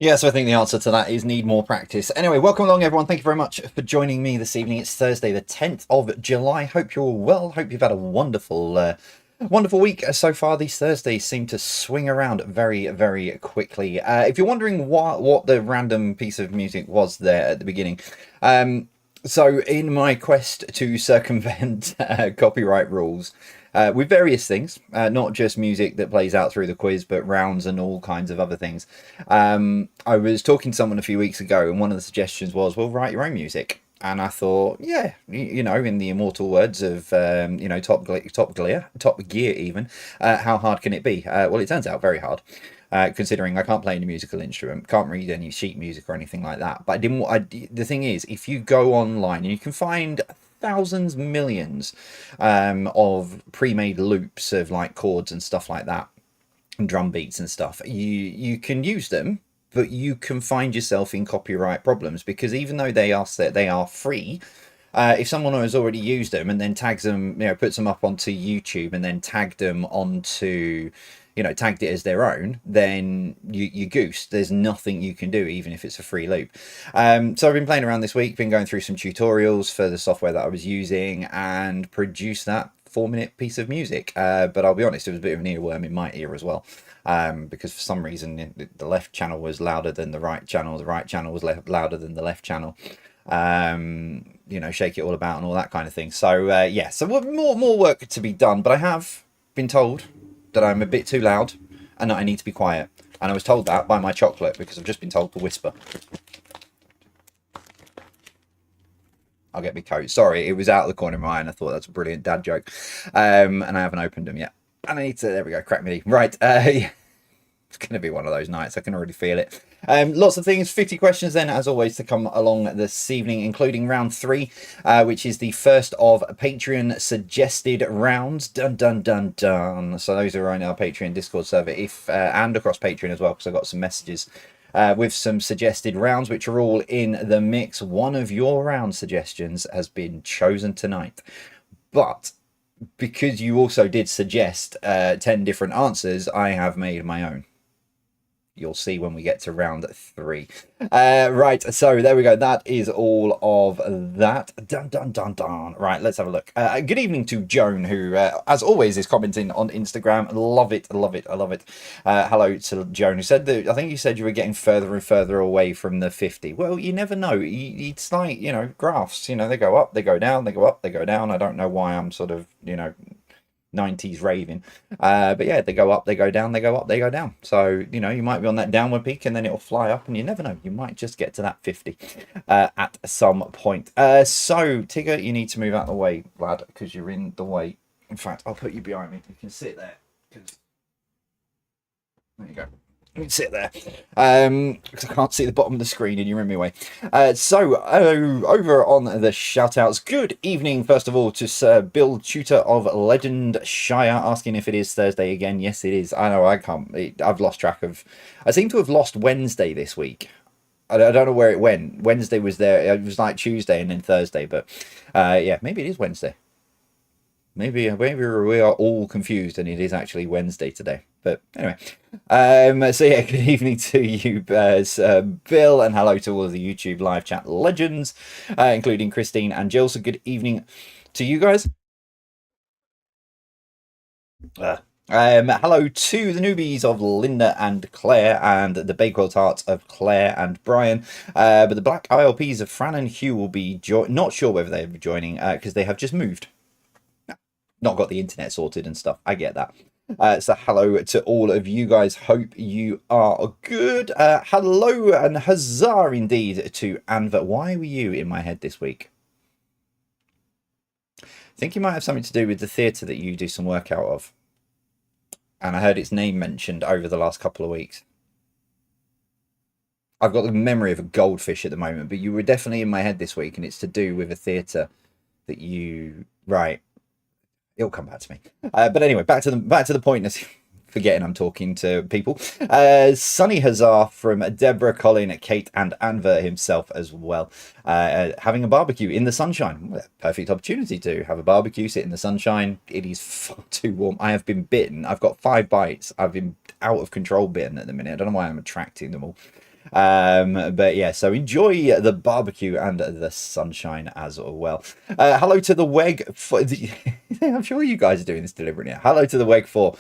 Yeah, so I think the answer to that is need more practice. Anyway, welcome along, everyone. Thank you very much for joining me this evening. It's Thursday, the 10th of July. Hope you're all well. Hope you've had a wonderful week so far. These Thursdays seem to swing around very, very quickly. If you're wondering what the random piece of music was there at the beginning, so in my quest to circumvent copyright rules, with various things, not just music that plays out through the quiz, but rounds and all kinds of other things. I was talking to someone a few weeks ago, and one of the suggestions was, well, write your own music. And I thought, yeah, in the immortal words of, Top Gear, even, how hard can it be? Well, it turns out very hard. Considering I can't play any musical instrument, can't read any sheet music or anything like that. But the thing is, if you go online, you can find thousands, millions of pre-made loops of like chords and stuff like that, and drum beats and stuff. You can use them, but you can find yourself in copyright problems because even though they are free, if someone has already used them and then tags them, puts them up onto YouTube and then tagged them onto, tagged it as their own, then you goose. There's nothing you can do, even if it's a free loop. So I've been playing around this week, been going through some tutorials for the software that I was using and produced that 4-minute piece of music. But I'll be honest, it was a bit of an earworm in my ear as well. Because for some reason the left channel was louder than the right channel, the right channel was louder than the left channel. Shake it all about and all that kind of thing. So yeah, so more work to be done, but I have been told that I'm a bit too loud and that I need to be quiet. And I was told that by my chocolate because I've just been told to whisper. I'll get my coat. Sorry, it was out of the corner of my eye and I thought that's a brilliant dad joke. And I haven't opened them yet. And I need to, there we go, crack me knee. Right, it's going to be one of those nights. I can already feel it. Lots of things, 50 questions then, as always, to come along this evening, including round 3, which is the first of Patreon suggested rounds. Dun, dun, dun, dun. So those are on our Patreon Discord server, and across Patreon as well, because I got some messages with some suggested rounds, which are all in the mix. One of your round suggestions has been chosen tonight. But because you also did suggest 10 different answers, I have made my own. You'll see when we get to round 3. Right, so there we go. That is all of that. Dun, dun, dun, dun. Right, let's have a look. Good evening to Joan, who, as always, is commenting on Instagram. Love it, love it, I love it. Hello to Joan, who said that, I think you said you were getting further and further away from the 50. Well, you never know. It's like, graphs. They go up, they go down, they go up, they go down. I don't know why I'm sort of, 90s raving, but yeah, they go up, they go down, they go up, they go down. So you might be on that downward peak and then it'll fly up, and you never know, you might just get to that 50 at some point. So Tigger, you need to move out of the way, lad, because you're in the way. In fact, I'll put you behind me, you can sit there, because there you go. You can sit there, because I can't see the bottom of the screen and you're in my way. Over on the shout-outs, good evening, first of all, to Sir Bill Tutor of Legend-shire, asking if it is Thursday again. Yes, it is. I know, I've lost track of... I seem to have lost Wednesday this week. I don't know where it went. Wednesday was there. It was like Tuesday and then Thursday, but yeah, maybe it is Wednesday. Maybe we are all confused and it is actually Wednesday today. But anyway, so yeah, good evening to you, Bill, and hello to all of the YouTube live chat legends, including Christine and Jill. So good evening to you guys. Hello to the newbies of Linda and Claire, and the Bakewell Tarts of Claire and Brian. But the Black ILPs of Fran and Hugh will be not sure whether they'll be joining because they have just moved. Not got the internet sorted and stuff. I get that. So hello to all of you guys. Hope you are good. Hello and huzzah indeed to Anva. Why were you in my head this week? I think you might have something to do with the theatre that you do some work out of. And I heard its name mentioned over the last couple of weeks. I've got the memory of a goldfish at the moment, but you were definitely in my head this week, and it's to do with a theatre that you... Right. It'll come back to me. But anyway, back to the point. Forgetting I'm talking to people. Sunny Huzzah from Deborah, Colin, Kate, and Anver himself as well. Having a barbecue in the sunshine. Perfect opportunity to have a barbecue, sit in the sunshine. It is far too warm. I have been bitten. I've got 5 bites. I've been out of control bitten at the minute. I don't know why I'm attracting them all. But yeah, so enjoy the barbecue and the sunshine as well. Hello to the WEG. I'm sure you guys are doing this deliberately. Hello to the WEG 4.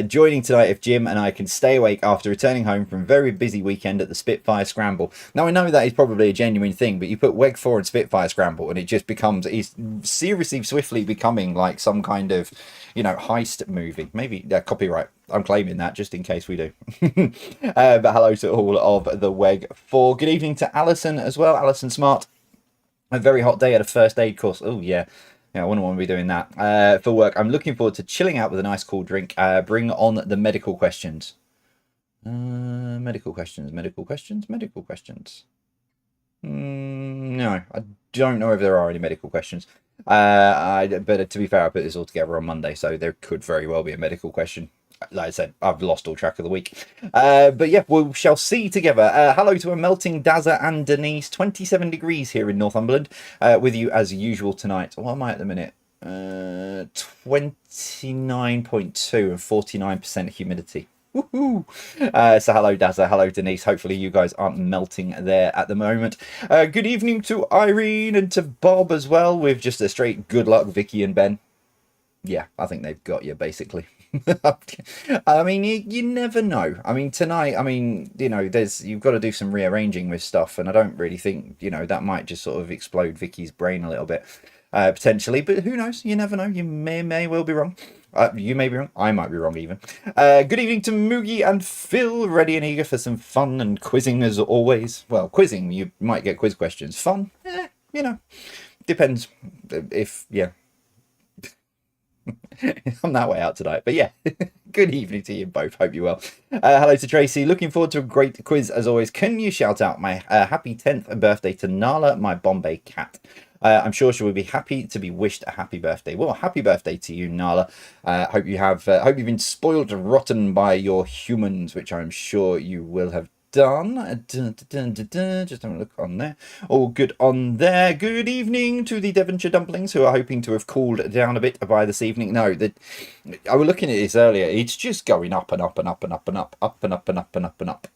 Joining tonight if Jim and I can stay awake after returning home from a very busy weekend at the Spitfire Scramble. Now, I know that is probably a genuine thing, but you put WEG 4 and Spitfire Scramble and it just becomes, it's seriously swiftly becoming like some kind of, heist movie. Maybe copyright. I'm claiming that just in case we do. But hello to all of the WEG 4. Good evening to Alison as well. Alison Smart. A very hot day at a first aid course. Oh, yeah. Yeah, I wouldn't want to be doing that for work. I'm looking forward to chilling out with a nice cool drink. Bring on the medical questions. Medical questions, medical questions, medical questions. No, I don't know if there are any medical questions. But to be fair, I put this all together on Monday, so there could very well be a medical question. Like I said, I've lost all track of the week. But yeah, we shall see together. Hello to a melting Dazza and Denise. 27 degrees here in Northumberland. With you as usual tonight. What am I at the minute? 29.2 and 49% humidity. Woohoo! So hello Dazza, hello Denise. Hopefully you guys aren't melting there at the moment. Good evening to Irene and to Bob as well, with just a straight good luck, Vicky and Ben. Yeah, I think they've got you basically. I mean, you never know. I mean, tonight, you've got to do some rearranging with stuff, and I don't really think, that might just sort of explode Vicky's brain a little bit, potentially. But who knows? You never know. You may well be wrong. You may be wrong. I might be wrong even. Good evening to Moogie and Phil, ready and eager for some fun and quizzing as always. Well, quizzing, you might get quiz questions. Fun, depends if, yeah. I'm that way out tonight, but yeah. Good evening to you both. Hope you're well. Hello to Tracy. Looking forward to a great quiz as always. Can you shout out my happy 10th birthday to Nala, my Bombay cat? I'm sure she will be happy to be wished a happy birthday. Well, happy birthday to you, Nala. Hope you've been spoiled rotten by your humans, which I'm sure you will have done. Just have a look on there. All good on there. Good evening to the Devonshire dumplings, who are hoping to have cooled down a bit by this evening. No, I was looking at this earlier. It's just going up and up and up and up and up, up and up and up and up and up.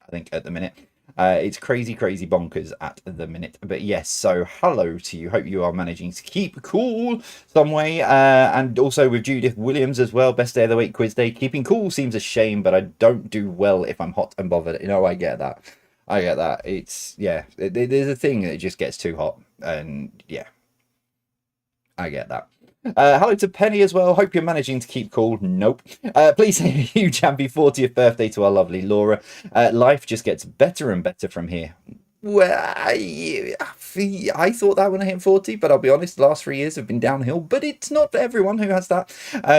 I think at the minute. It's crazy bonkers at the minute. But yes, so hello to you. Hope you are managing to keep cool some way. And also with Judith Williams as well. Best day of the week quiz day. Keeping cool seems a shame, but I don't do well if I'm hot and bothered. I get that. It's, yeah, there's a thing that just gets too hot. And yeah, I get that. Hello to Penny as well. Hope you're managing to keep cool. Nope. Please say a huge happy 40th birthday to our lovely Laura. Life just gets better and better from here. Well, I thought that when I hit 40, but I'll be honest, the last 3 years have been downhill, but it's not for everyone who has that.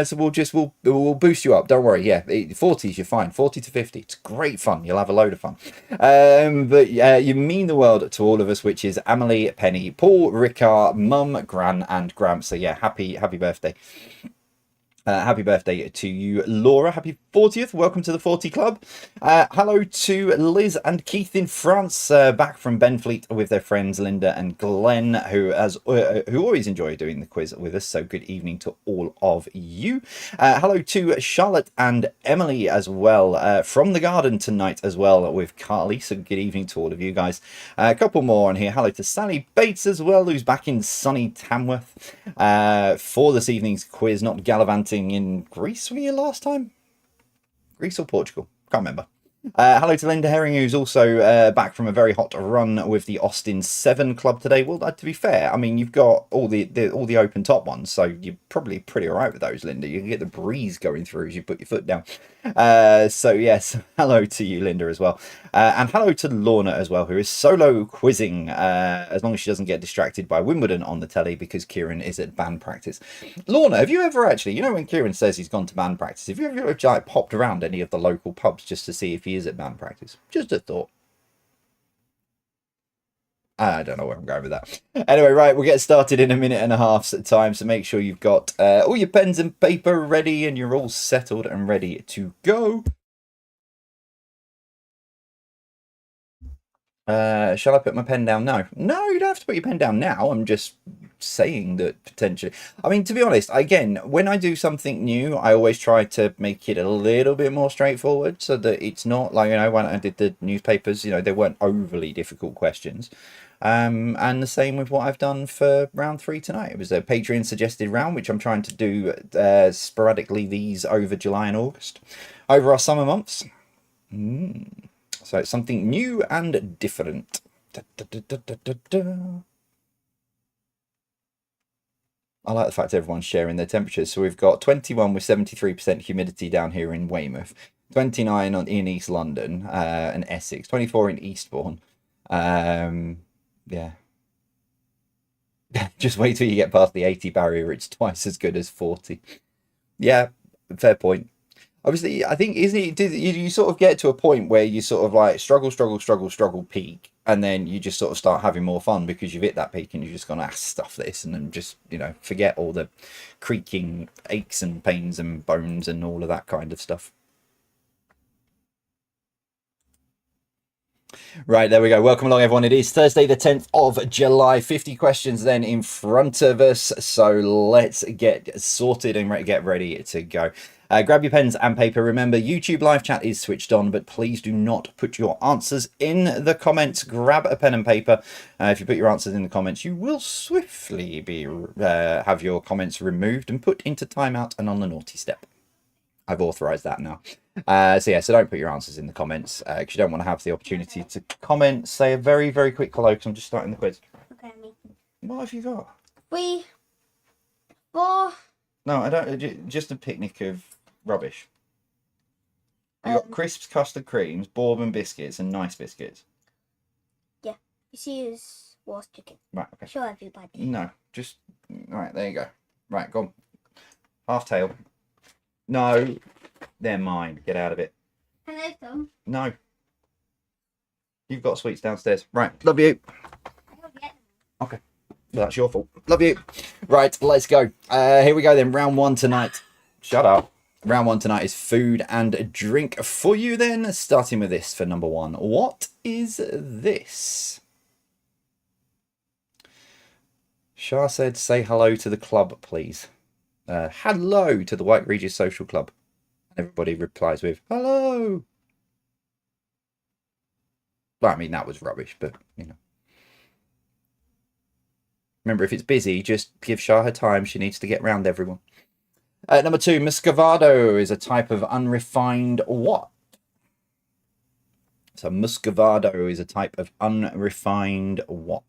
So we'll boost you up. Don't worry. Yeah, 40s, you're fine. 40 to 50. It's great fun. You'll have a load of fun. But you mean the world to all of us, which is Amelie, Penny, Paul, Ricard, Mum, Gran, and Gramp. So yeah, happy birthday. Happy birthday to you, Laura. Happy 40th. Welcome to the 40 Club. Hello to Liz and Keith in France, back from Benfleet with their friends Linda and Glenn, who always enjoy doing the quiz with us. So good evening to all of you. Hello to Charlotte and Emily as well, from the garden tonight as well with Carly. So good evening to all of you guys. A couple more on here. Hello to Sally Bates as well, who's back in sunny Tamworth for this evening's quiz, not gallivanting in Greece. Were you last time? Greece or Portugal? Can't remember. Hello to Linda Herring, who's also back from a very hot run with the Austin 7 Club today. Well, to be fair, I mean, you've got all the open top ones, so you're probably pretty all right with those, Linda. You can get the breeze going through as you put your foot down. So yes, hello to you, Linda, as well. And hello to Lorna as well, who is solo quizzing, as long as she doesn't get distracted by Wimbledon on the telly because Kieran is at band practice. Lorna, have you ever actually, when Kieran says he's gone to band practice, have you ever like, popped around any of the local pubs just to see if he is at band practice? Just a thought. I don't know where I'm going with that. Anyway, right, we'll get started in a minute and a half's time, so make sure you've got all your pens and paper ready and you're all settled and ready to go. Shall I put my pen down? No. No, you don't have to put your pen down now. I'm just saying that potentially. I mean, to be honest, again, when I do something new, I always try to make it a little bit more straightforward so that it's not like, when I did the newspapers, they weren't overly difficult questions. And the same with what I've done for round 3 tonight. It was a Patreon suggested round, which I'm trying to do sporadically these over July and August, over our summer months. So it's something new and different. Da, da, da, da, da, da. I like the fact everyone's sharing their temperatures. So we've got 21 with 73% humidity down here in Weymouth, 29 in East London and Essex, 24 in Eastbourne. Yeah. Just wait till you get past the 80 barrier. It's twice as good as 40. Yeah, fair point. Obviously, I think isn't it? You sort of get to a point where you sort of like struggle, peak, and then you just sort of start having more fun because you've hit that peak and you're just gonna stuff this and then just forget all the creaking aches and pains and bones and all of that kind of stuff. Right, there we go. Welcome along, everyone. It is Thursday, the 10th of July. 50 questions then in front of us. So let's get sorted and get ready to go. Grab your pens and paper. Remember, YouTube live chat is switched on, but please do not put your answers in the comments. Grab a pen and paper. If you put your answers in the comments, you will swiftly be have your comments removed and put into timeout and on the naughty step. I've authorized that now. So don't put your answers in the comments because you don't want to have the opportunity to comment. Say a very, very quick hello because I'm just starting the quiz. Okay, me. What have you got? 3, 4. No, I don't. Just a picnic of rubbish. You got crisps, custard creams, bourbon biscuits, and nice biscuits. Yeah, you see, it's roast chicken. Right. Okay. Show everybody. No, just right. There you go. Right, go on. Half tail. No, they're mine. Get out of it. Can I have some? No. You've got sweets downstairs. Right. Love you. I don't get them. Okay. Well, that's your fault. Love you. Right, let's go. Here we go then. Round 1 tonight. Shut up. Round 1 tonight is food and drink for you then. Starting with this for number 1. What is this? Shah said, say hello to the club, please. Hello to the White Regis Social Club. Everybody replies with, hello. Well, I mean, that was rubbish, but, Remember, if it's busy, just give Shah her time. She needs to get round everyone. Number 2, Muscovado is a type of unrefined what? So Muscovado is a type of unrefined what?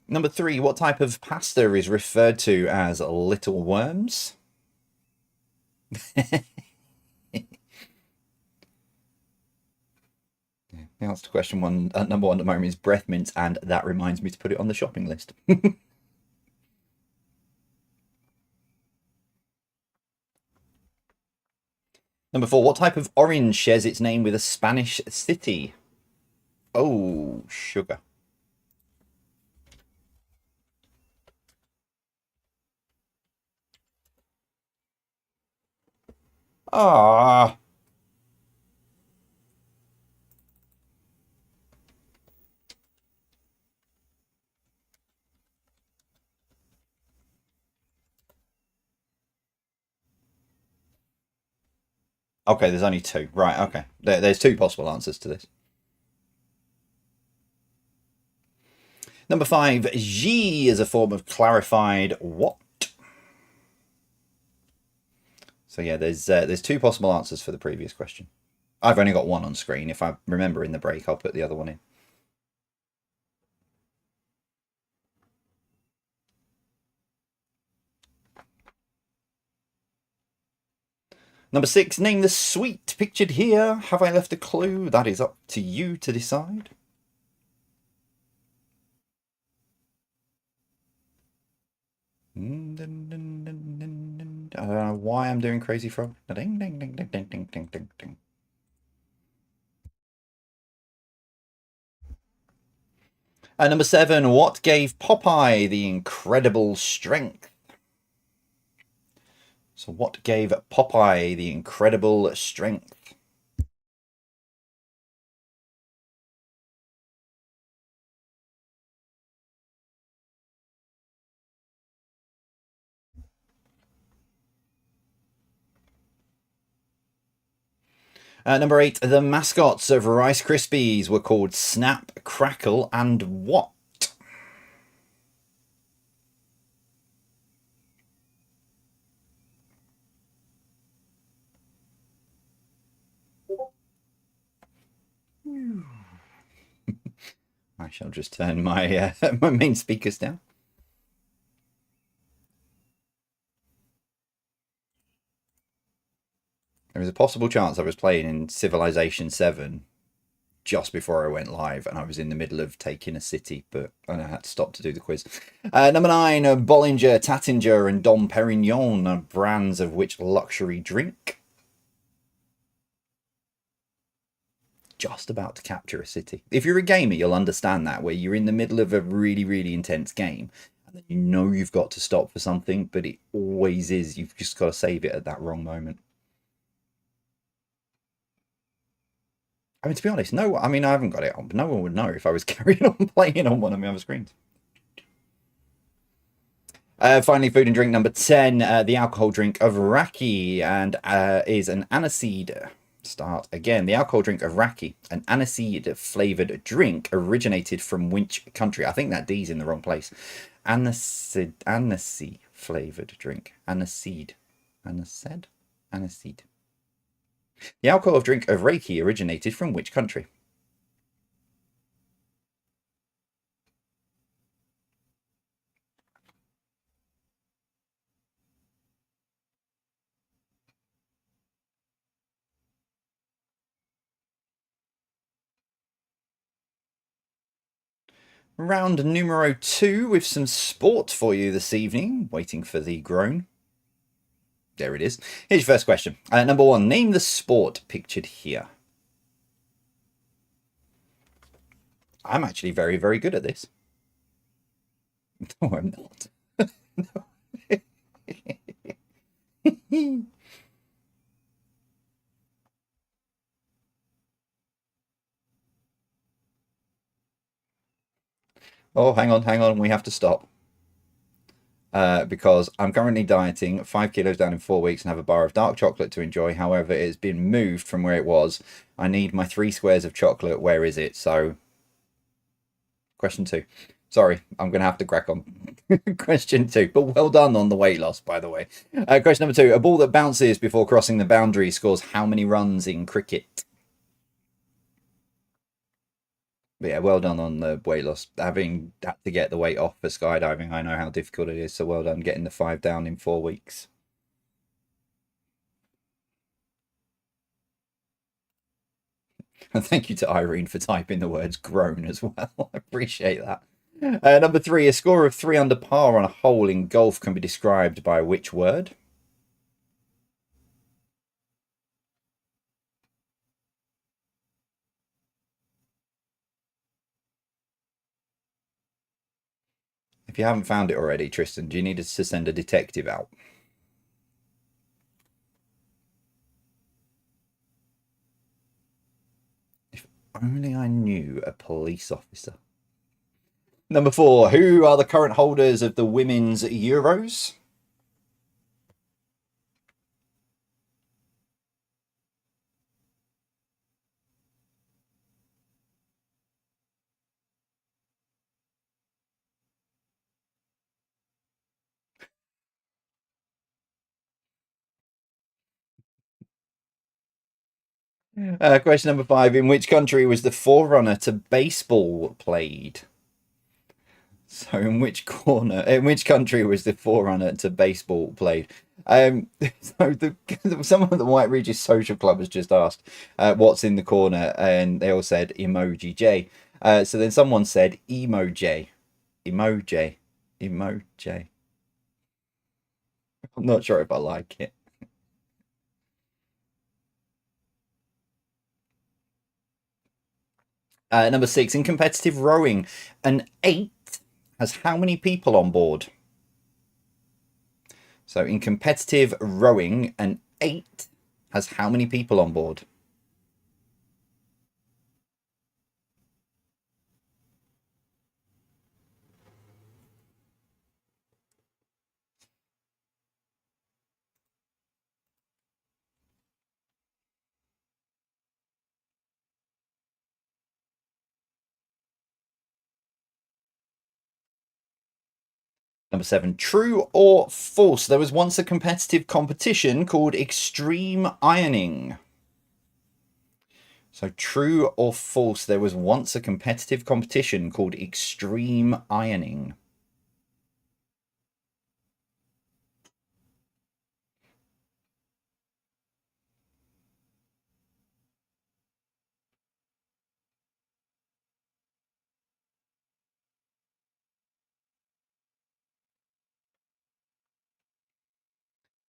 Number 3, what type of pasta is referred to as little worms? The answer to question one, number 1 at the moment is breath mints, and that reminds me to put it on the shopping list. Number 4, what type of orange shares its name with a Spanish city? Oh, sugar. Ah. Okay, there's only 2. Right, okay. There's 2 possible answers to this. Number 5, G is a form of clarified what? So yeah, there's 2 possible answers for the previous question. I've only got one on screen. If I remember in the break, I'll put the other one in. Number 6, name the sweet pictured here. Have I left a clue? That is up to you to decide. I don't know why I'm doing Crazy Frog. Ding, ding, ding, ding, ding, ding, ding, ding, ding. Number 7, what gave Popeye the incredible strength? So what gave Popeye the incredible strength? Number 8, the mascots of Rice Krispies were called Snap, Crackle, and what? I shall just turn my my main speakers down. There was a possible chance I was playing in Civilization 7 just before I went live, and I was in the middle of taking a city, but I had to stop to do the quiz. Number 9, Bollinger, Tattinger, and Dom Perignon are brands of which luxury drink? Just about to capture a city. If you're a gamer, you'll understand that, where you're in the middle of a really, really intense game, and then you know you've got to stop for something, but it always is. You've just got to save it at that wrong moment. I mean, to be honest, no. I mean, I haven't got it on, but no one would know if I was carrying on playing on one of my other screens. Finally, food and drink number 10. The alcohol drink of raki and is an aniseed. Start again. The alcohol drink of raki, an aniseed flavored drink, originated from which country? I think that D's in the wrong place. Aniseed flavored drink. Aniseed. Aniseed? Aniseed. The alcohol drink of raki originated from which country? Round numero 2 with some sport for you this evening. Waiting for the groan. There it is. Here's your first question. Number 1, name the sport pictured here. I'm actually very, very good at this. No, I'm not. Oh, hang on. We have to stop. Because I'm currently dieting 5 kilos down in 4 weeks and have a bar of dark chocolate to enjoy. However, it's been moved from where it was. I need my 3 squares of chocolate. Where is it? So, question 2. Sorry, I'm going to have to crack on. Question 2. But well done on the weight loss, by the way. Question number 2. A ball that bounces before crossing the boundary scores how many runs in cricket? But yeah, well done on the weight loss. Having had to get the weight off for skydiving, I know how difficult it is. So well done getting the 5 down in 4 weeks. And thank you to Irene for typing the words groan as well. I appreciate that. Number 3, a score of 3 under par on a hole in golf can be described by which word? If you haven't found it already, Tristan, do you need us to send a detective out? If only I knew a police officer. Number 4, who are the current holders of the Women's Euros? Question number 5, in which country was the forerunner to baseball played? So in which country was the forerunner to baseball played? Someone at the White Regis Social Club has just asked what's in the corner, and they all said emoji J. So then someone said emoji. I'm not sure if I like it. Number 6, in competitive rowing, an 8 has how many people on board? So in competitive rowing, an 8 has how many people on board? Number 7, true or false? There was once a competitive competition called extreme ironing. So true or false? There was once a competitive competition called extreme ironing.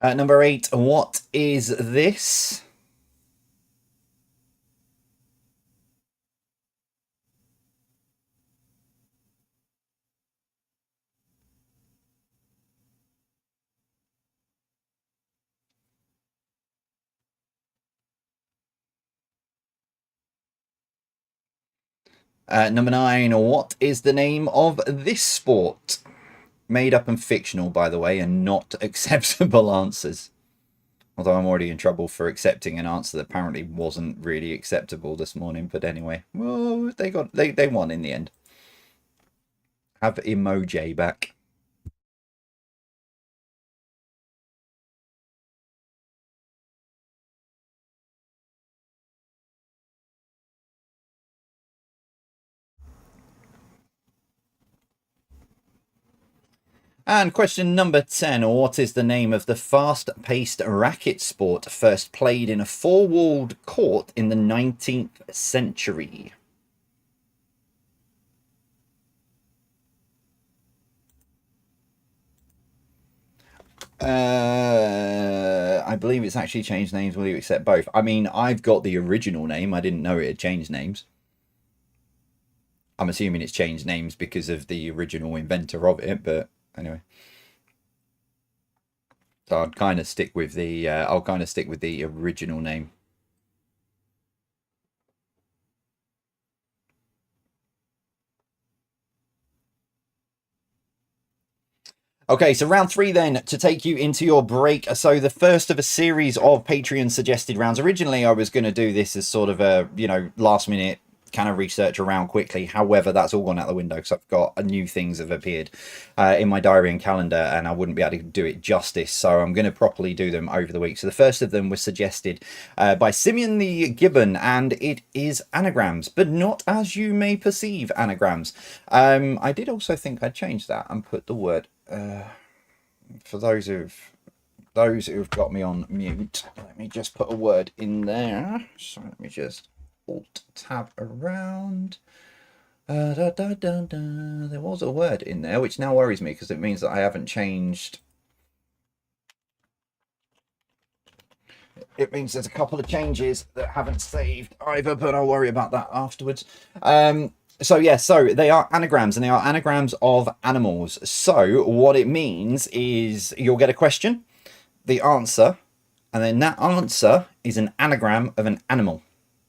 Number 8, what is this? Number 9, what is the name of this sport? Made up and fictional, by the way, and not acceptable answers. Although I'm already in trouble for accepting an answer that apparently wasn't really acceptable this morning. But anyway, well, they won in the end. Have emoji back. And question number 10. What is the name of the fast-paced racket sport first played in a four-walled court in the 19th century? I believe it's actually changed names. Will you accept both? I mean, I've got the original name. I didn't know it had changed names. I'm assuming it's changed names because of the original inventor of it, but anyway. So I'll kind of stick with the original name. Okay, so round 3 then, to take you into your break. So the first of a series of Patreon suggested rounds. Originally, I was going to do this as sort of a, last minute kind of research around quickly. However, that's all gone out the window because I've got new things have appeared in my diary and calendar, and I wouldn't be able to do it justice. So I'm going to properly do them over the week. So the first of them was suggested by Simeon the Gibbon, and it is anagrams, but not as you may perceive anagrams. I did also think I'd change that and put the word for those who've got me on mute. Let me just put a word in there. So let me just alt tab around. There was a word in there which now worries me because it means that I haven't changed. It means there's a couple of changes that haven't saved either, but I'll worry about that afterwards. So they are anagrams, and they are anagrams of animals. So what it means is you'll get a question, the answer, and then that answer is an anagram of an animal.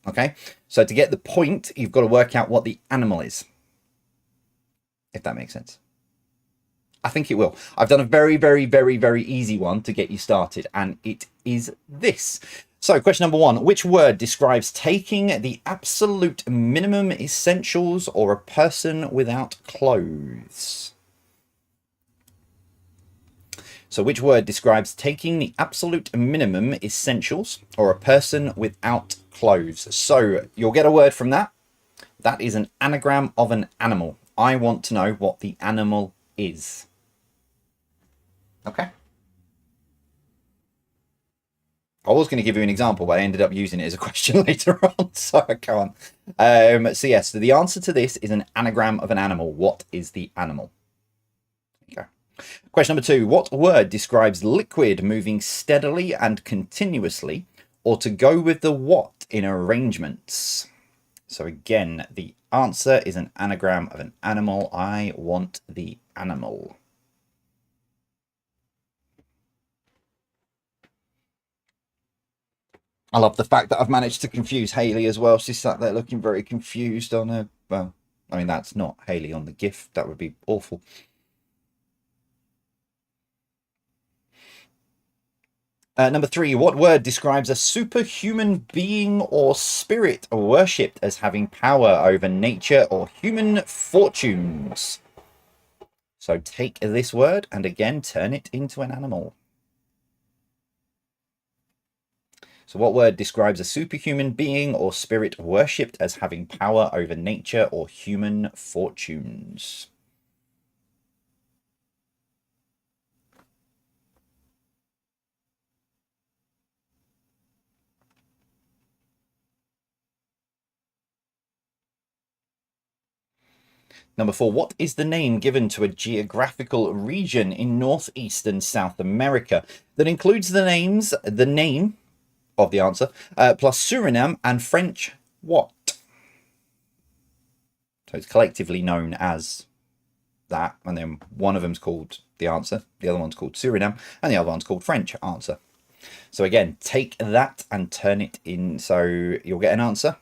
Okay, so to get the point, you've got to work out what the animal is, if that makes sense. I think it will. I've done a very, very, very, very easy one to get you started, and it is this. So question number 1, which word describes taking the absolute minimum essentials or a person without clothes? So which word describes taking the absolute minimum essentials or a person without clothes? So you'll get a word from that. That is an anagram of an animal. I want to know what the animal is. Okay. I was going to give you an example, but I ended up using it as a question later on, so I can't. So yes, so the answer to this is an anagram of an animal. What is the animal? Okay. Question number 2. What word describes liquid moving steadily and continuously, or to go with the what in arrangements? So again, the answer is an anagram of an animal. I want the animal. I love the fact that I've managed to confuse Haley as well. She's sat there looking very confused on her. Well, I mean, that's not Haley on the GIF. That would be awful. Number 3, what word describes a superhuman being or spirit worshipped as having power over nature or human fortunes? So take this word and again turn it into an animal. So what word describes a superhuman being or spirit worshipped as having power over nature or human fortunes? Number 4, what is the name given to a geographical region in Northeast and South America that includes the name of the answer, plus Suriname and French what? So it's collectively known as that, and then one of them's called the answer, the other one's called Suriname, and the other one's called French answer. So again, take that and turn it in, so you'll get an answer,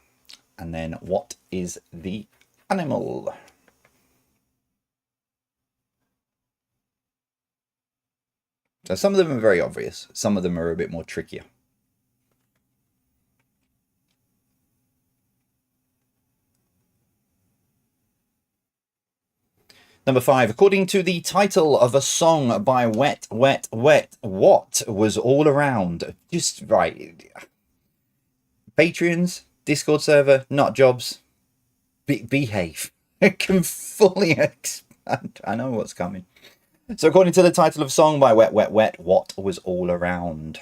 and then what is the animal? So some of them are very obvious, some of them are a bit more trickier. Number 5, according to the title of a song by Wet, Wet, Wet, what was all around? Just right. Patreons, Discord server, not jobs. Behave. I can fully expand. I know what's coming. So according to the title of a song by Wet, Wet, Wet, what was all around?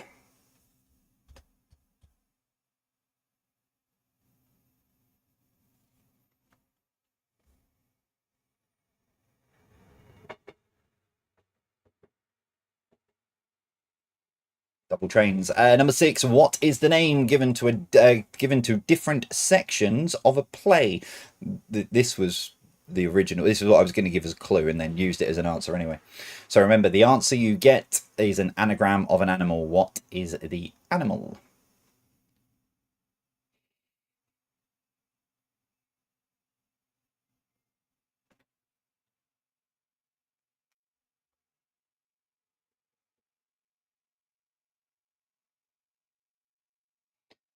Double trains. Number 6. What is the name given to given to different sections of a play? This was the original. This is what I was going to give as a clue, and then used it as an answer anyway. So remember, the answer you get is an anagram of an animal. What is the animal?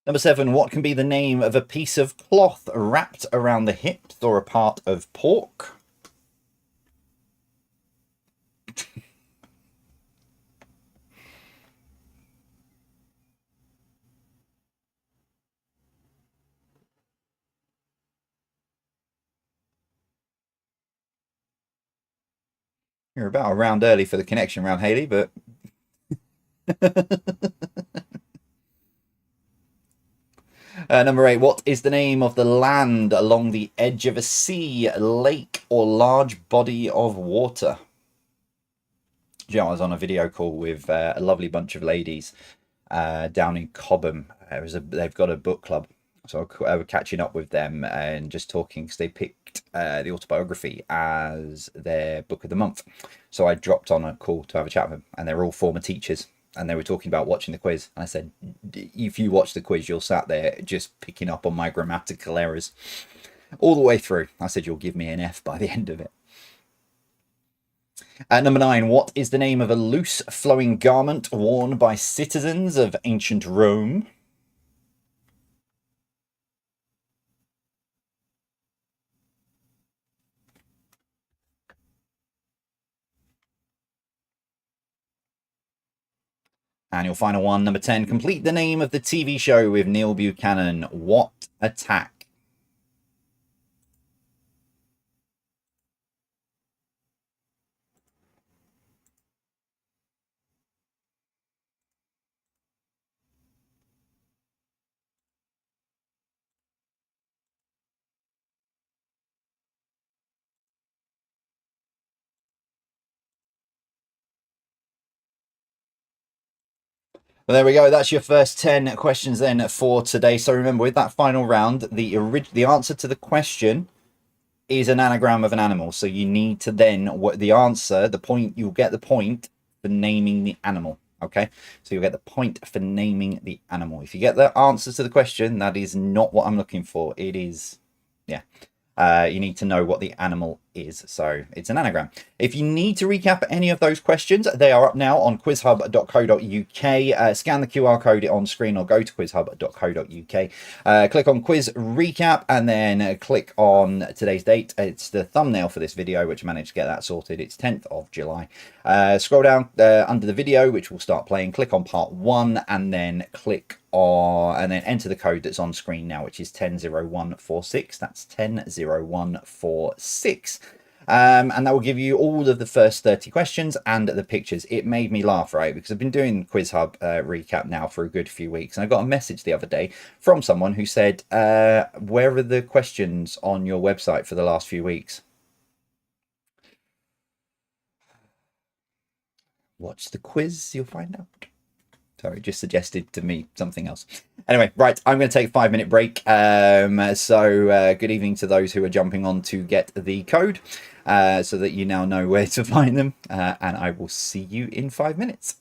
Number 7. What can be the name of a piece of cloth wrapped around the hips or a part of pork? You're about a round early for the connection round, Haley, but number 8, what is the name of the land along the edge of a sea, lake, or large body of water? You know, I was on a video call with a lovely bunch of ladies down in Cobham. They've got a book club, so I was catching up with them and just talking because they picked the autobiography as their book of the month. So I dropped on a call to have a chat with them, and they're all former teachers. And they were talking about watching the quiz. And I said, if you watch the quiz, you're sat there just picking up on my grammatical errors all the way through. I said, you'll give me an F by the end of it. At number 9, what is the name of a loose flowing garment worn by citizens of ancient Rome? And your final one, number 10, complete the name of the TV show with Neil Buchanan. What Attack? Well, there we go. That's your first 10 questions then for today. So remember, with that final round, the answer to the question is an anagram of an animal. So you need to then, you'll get the point for naming the animal. Okay, so you'll get the point for naming the animal. If you get the answer to the question, that is not what I'm looking for. It is, yeah. You need to know what the animal is. So it's an anagram. If you need to recap any of those questions, they are up now on quizhub.co.uk. Scan the QR code on screen or go to quizhub.co.uk. Click on quiz recap and then click on today's date. It's the thumbnail for this video, which I managed to get that sorted. It's 10th of July. Scroll down under the video, which will start playing. Click on part 1 and then enter the code that's on screen now, which is 100146. That's 100146. And that will give you all of the first 30 questions and the pictures. It made me laugh, right? Because I've been doing Quiz Hub recap now for a good few weeks. And I got a message the other day from someone who said, where are the questions on your website for the last few weeks? Watch the quiz, you'll find out. Sorry, just suggested to me something else. Anyway, right, I'm going to take a 5-minute break. Good evening to those who are jumping on to get the code so that you now know where to find them. And I will see you in 5 minutes.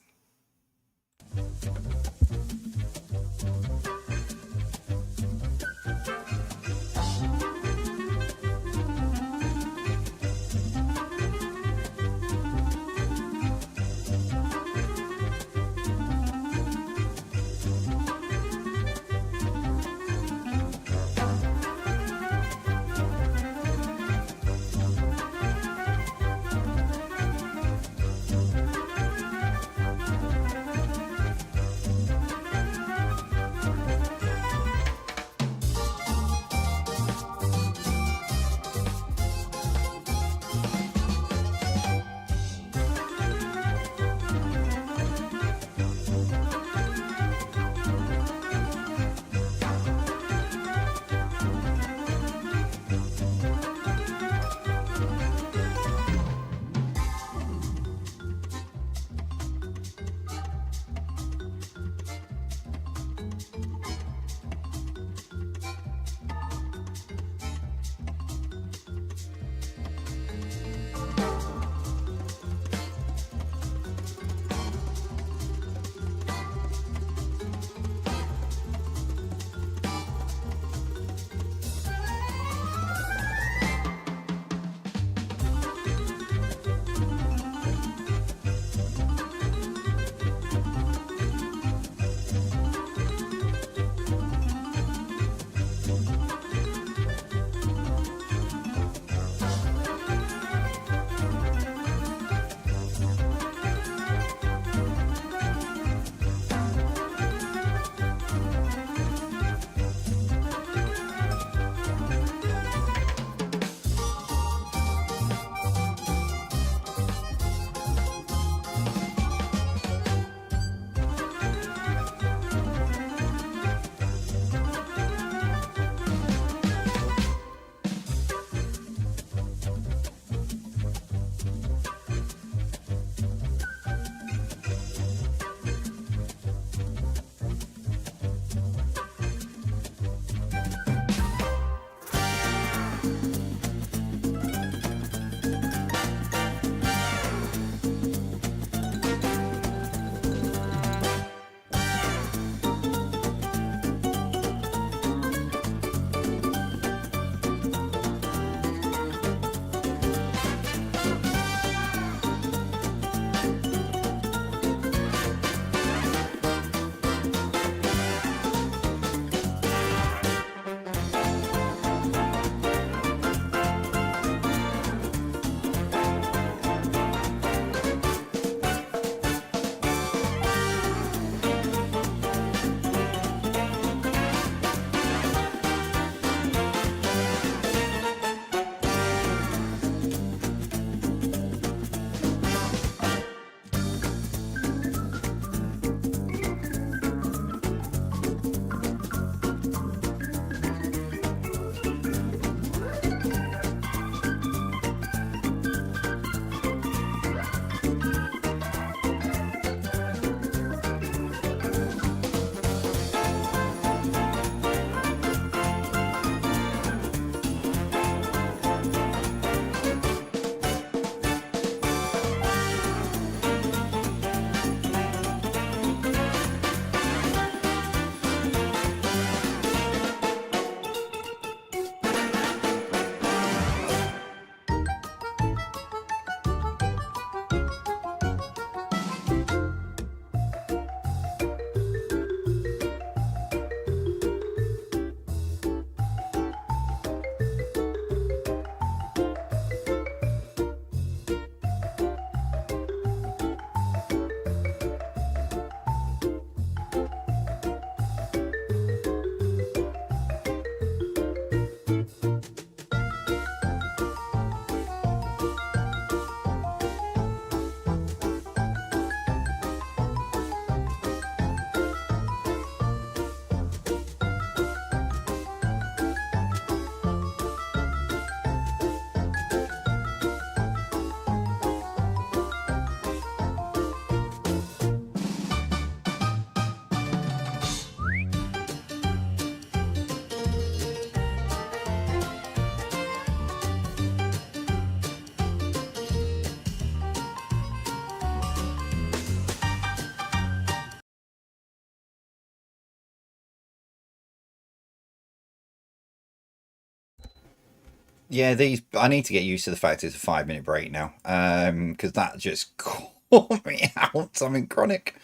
Yeah, these I need to get used to the fact it's a 5 minute break now. Because that just caught me out. Something chronic.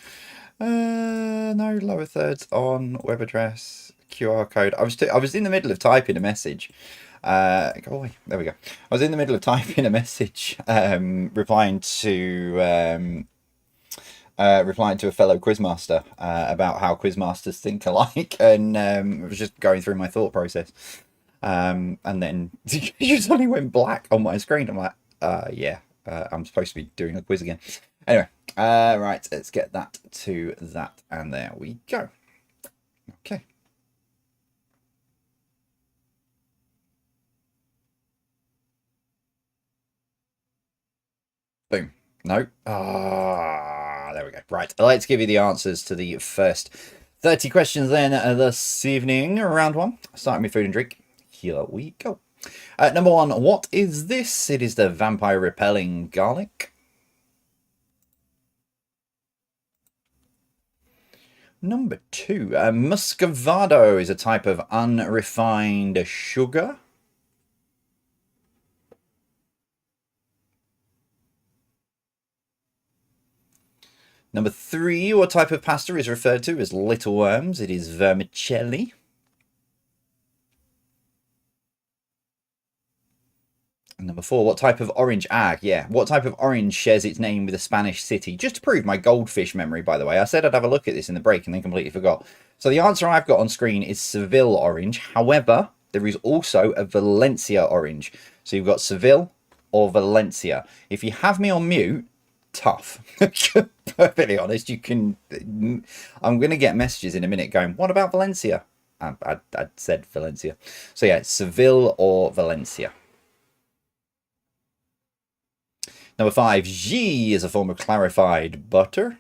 No lower thirds on web address QR code. I was in the middle of typing a message. Go away. There we go. I was in the middle of typing a message, replying to a fellow quizmaster about how quizmasters think alike, and I was just going through my thought process. And then you suddenly went black on my screen. I'm like, yeah, I'm supposed to be doing a quiz again. Anyway, right, let's get that to that, and there we go. Okay. Boom. No. There we go. Right, let's give you the answers to the first 30 questions then this evening. Round one, starting with food and drink. Here we go. Number one, what is this? It is the vampire repelling garlic. Number two, muscovado is a type of unrefined sugar. Number three, what type of pasta is referred to as little worms? It is vermicelli. And number four, what type of orange? What type of orange shares its name with a Spanish city? Just to prove my goldfish memory, by the way. I said I'd have a look at this in the break and then completely forgot. So the answer I've got on screen is Seville orange. However, there is also a Valencia orange. So you've got Seville or Valencia. If you have me on mute, tough. Perfectly honest, you can. I'm going to get messages in a minute going, what about Valencia? I said Valencia. So yeah, Seville or Valencia. Number five, ghee is a form of clarified butter.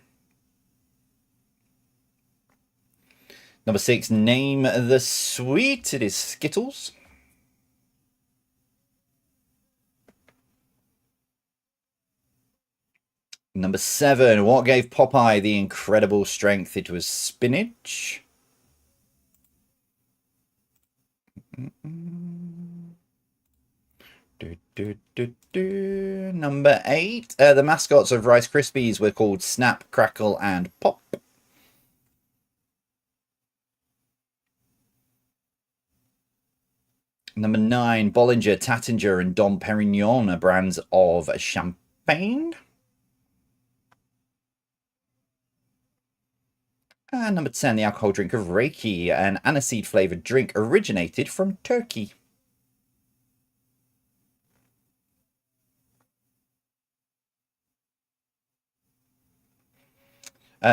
Number six, name the sweet. It is Skittles. Number seven, what gave Popeye the incredible strength? It was spinach. Number eight, the mascots of Rice Krispies were called Snap, Crackle, and Pop. Number nine, Bollinger, Tattinger, and Dom Perignon are brands of champagne. And number 10, the alcohol drink of Reiki, an aniseed flavored drink originated from Turkey.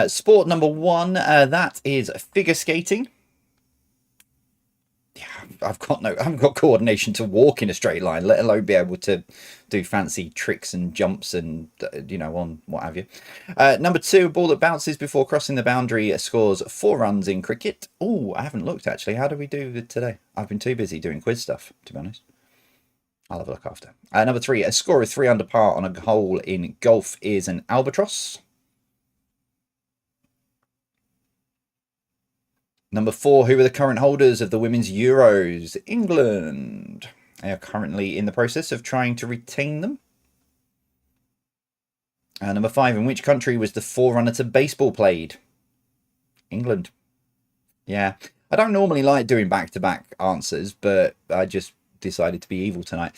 Sport number one, that is figure skating. Yeah, I haven't got coordination to walk in a straight line, let alone be able to do fancy tricks and jumps and on what have you. Number two, a ball that bounces before crossing the boundary scores 4 runs in cricket. Oh, I haven't looked actually. How do we do today? I've been too busy doing quiz stuff, to be honest. I'll have a look after. Number three, a score of 3 under par on a hole in golf is an albatross. Number four, who are the current holders of the Women's Euros? England. They are currently in the process of trying to retain them. Number five, in which country was the forerunner to baseball played? England. Yeah. I don't normally like doing back-to-back answers, but I just decided to be evil tonight.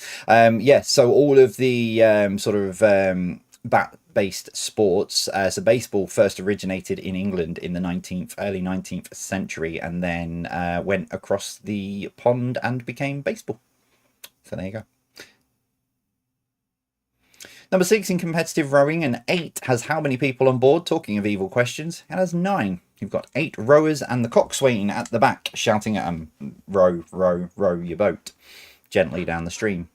So all of the bat-based sports. So baseball first originated in England in the early 19th century, and then went across the pond and became baseball. So there you go. Number six, in competitive rowing, an 8 has how many people on board? Talking of evil questions, it has 9. You've got 8 rowers and the coxswain at the back shouting at them, row, row, row your boat gently down the stream.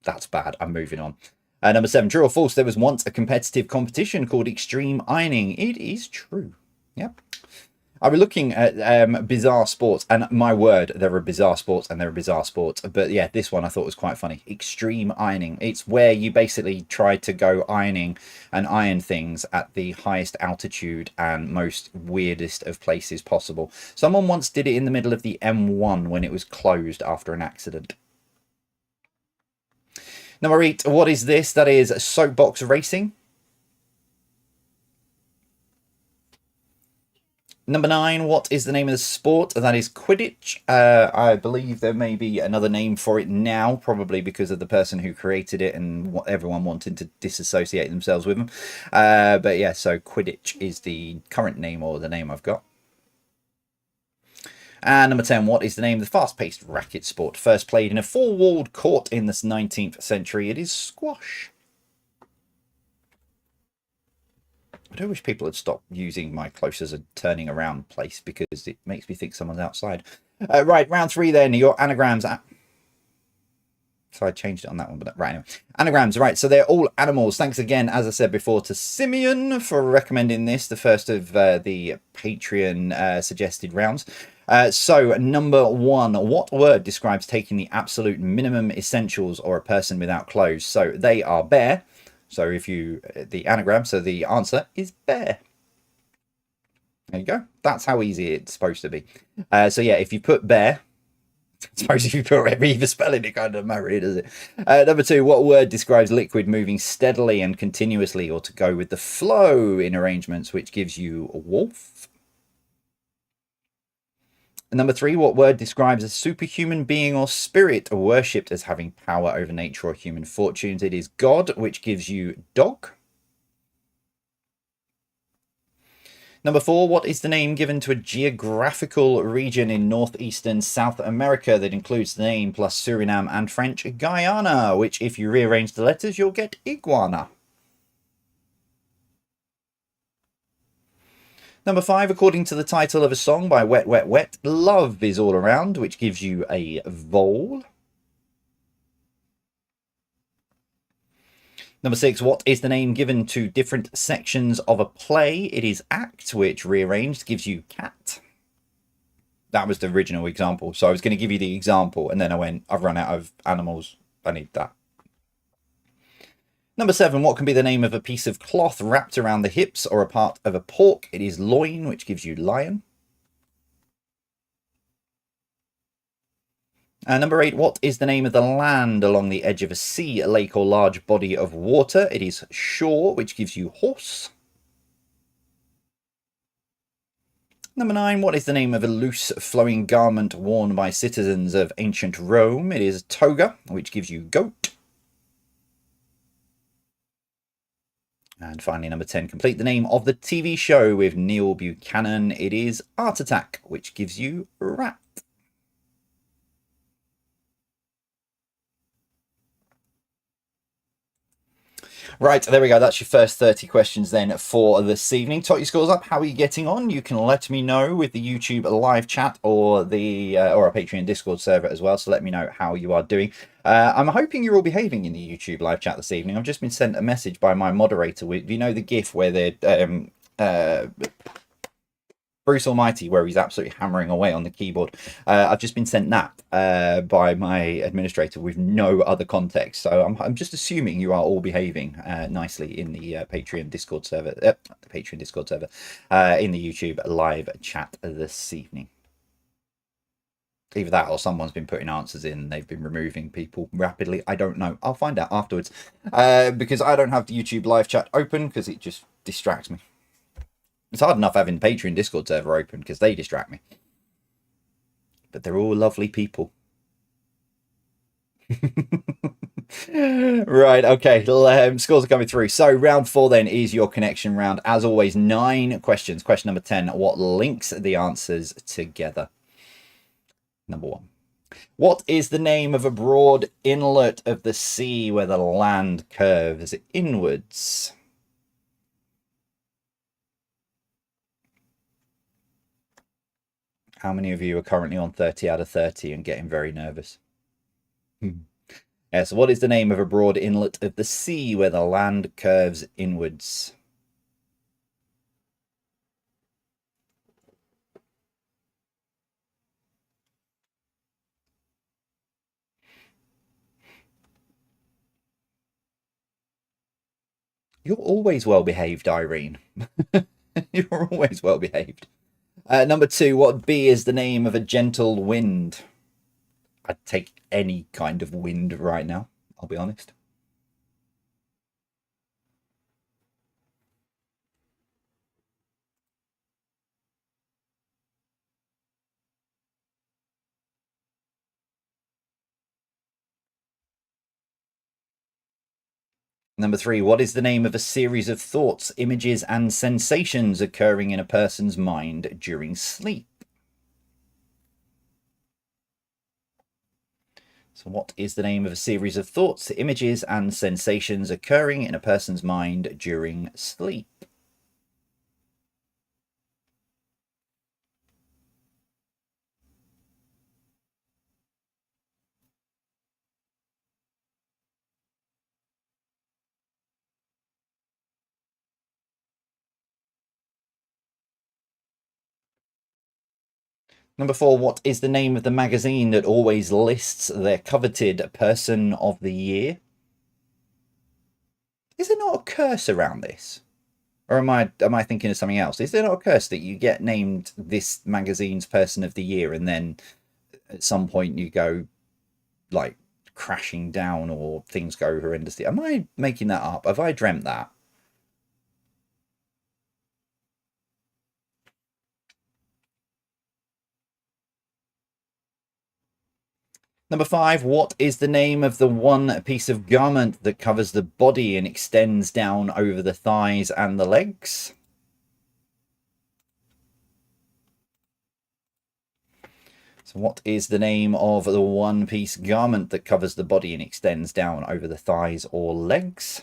That's bad. I'm moving on. Number 7, true or false? There was once a competitive competition called extreme ironing. It is true. Yep. Are we looking at bizarre sports? And my word, there are bizarre sports and there are bizarre sports. But yeah, this one I thought was quite funny. Extreme ironing. It's where you basically try to go ironing and iron things at the highest altitude and most weirdest of places possible. Someone once did it in the middle of the M1 when it was closed after an accident. Number 8, what is this? That is soapbox racing. Number 9, what is the name of the sport? That is Quidditch. I believe there may be another name for it now, probably because of the person who created it and everyone wanting to disassociate themselves with them. But yeah, so Quidditch is the current name, or the name I've got. And number 10, what is the name of the fast-paced racket sport? First played in a four-walled court in the 19th century. It is squash. I do wish people had stopped using my close as a turning around place, because it makes me think someone's outside. Right, round 3 then. Your anagrams. So I changed it on that one, but right, anyway. Anagrams, right, so they're all animals. Thanks again, as I said before, to Simeon for recommending this, the first of the Patreon suggested rounds. So, number 1, what word describes taking the absolute minimum essentials or a person without clothes? So, they are bear. So, if you, the anagram, so the answer is bear. There you go. That's how easy it's supposed to be. So, yeah, if you put bear, I suppose if you put either spelling, it kind of doesn't matter, does it? Number 2, what word describes liquid moving steadily and continuously, or to go with the flow in arrangements, which gives you a wolf? Number 3, what word describes a superhuman being or spirit worshipped as having power over nature or human fortunes? It is God, which gives you dog. Number 4, what is the name given to a geographical region in northeastern South America that includes the name plus Suriname and French Guyana, which if you rearrange the letters, you'll get iguana. Number 5, according to the title of a song by Wet Wet Wet, love is all around, which gives you a vole. Number 6, what is the name given to different sections of a play? It is act, which rearranged gives you cat. That was the original example. So I was going to give you the example, and then I went, I've run out of animals. I need that. Number 7, what can be the name of a piece of cloth wrapped around the hips or a part of a pork? It is loin, which gives you lion. Number 8, what is the name of the land along the edge of a sea, a lake, or large body of water? It is shore, which gives you horse. Number 9, what is the name of a loose flowing garment worn by citizens of ancient Rome? It is toga, which gives you goat. And finally, number 10, complete the name of the TV show with Neil Buchanan. It is Art Attack, which gives you rat. Right, there we go. That's your first 30 questions then for this evening. Tot your scores up. How are you getting on? You can let me know with the YouTube live chat or the or a Patreon Discord server as well. So let me know how you are doing. I'm hoping you're all behaving in the YouTube live chat this evening. I've just been sent a message by my moderator. Do you know the GIF where they're Bruce Almighty, where he's absolutely hammering away on the keyboard? I've just been sent that by my administrator with no other context. So I'm just assuming you are all behaving nicely in the Patreon Discord server, in the YouTube live chat this evening. Either that or someone's been putting answers in and they've been removing people rapidly. I don't know. I'll find out afterwards because I don't have the YouTube live chat open because it just distracts me. It's hard enough having Patreon Discord server open because they distract me. But they're all lovely people. Right, okay. Scores are coming through. So round 4 then is your connection round. As always, 9 questions. Question number 10, what links the answers together? Number 1. What is the name of a broad inlet of the sea where the land curves inwards? How many of you are currently on 30 out of 30 and getting very nervous? Yes, what is the name of a broad inlet of the sea where the land curves inwards? You're always well behaved, Irene. You're always well behaved. Number 2, what B is the name of a gentle wind? I'd take any kind of wind right now, I'll be honest. Number 3, what is the name of a series of thoughts, images, and sensations occurring in a person's mind during sleep? So what is the name of a series of thoughts, images, and sensations occurring in a person's mind during sleep? Number 4, what is the name of the magazine that always lists their coveted person of the year? Is there not a curse around this? Or am I thinking of something else? Is there not a curse that you get named this magazine's person of the year and then at some point you go like crashing down or things go horrendously? Am I making that up? Have I dreamt that? Number 5, what is the name of the one piece of garment that covers the body and extends down over the thighs and the legs? So what is the name of the one piece garment that covers the body and extends down over the thighs or legs?